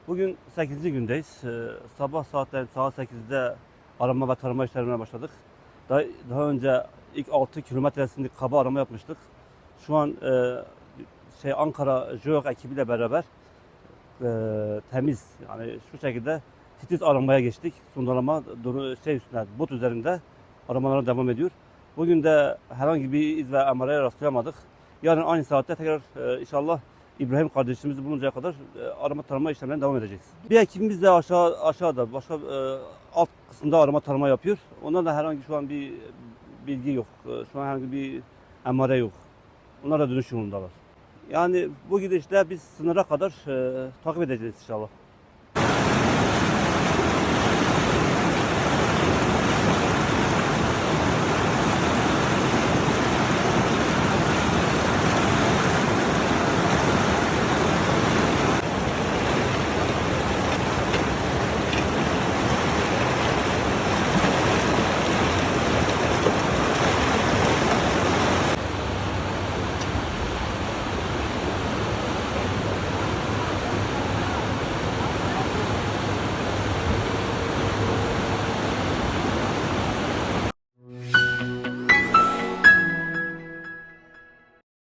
Bugün 8. gündeyiz. Sabah saatlerin saat 8'de arama ve tarama işlemlerine başladık. Daha önce ilk 6 kilometresini kaba arama yapmıştık. Şu an Ankara Jeolog ekibiyle beraber temiz, yani şu şekilde titiz aramaya geçtik. Sondalama üstünde, bot üzerinde aramalara devam ediyor. Bugün de herhangi bir iz ve emareye rastlayamadık. Yarın aynı saatte tekrar inşallah İbrahim kardeşimizi buluncaya kadar arama tarama işlemlerine devam edeceğiz. Bir ekibimiz de aşağıda başka alt kısımda arama tarama yapıyor. Ondan da herhangi şu an bir bilgi yok. Şu an herhangi bir emare yok. Onlar da dönüş yolundalar. Yani bu gidişle biz sınıra kadar takip edeceğiz inşallah.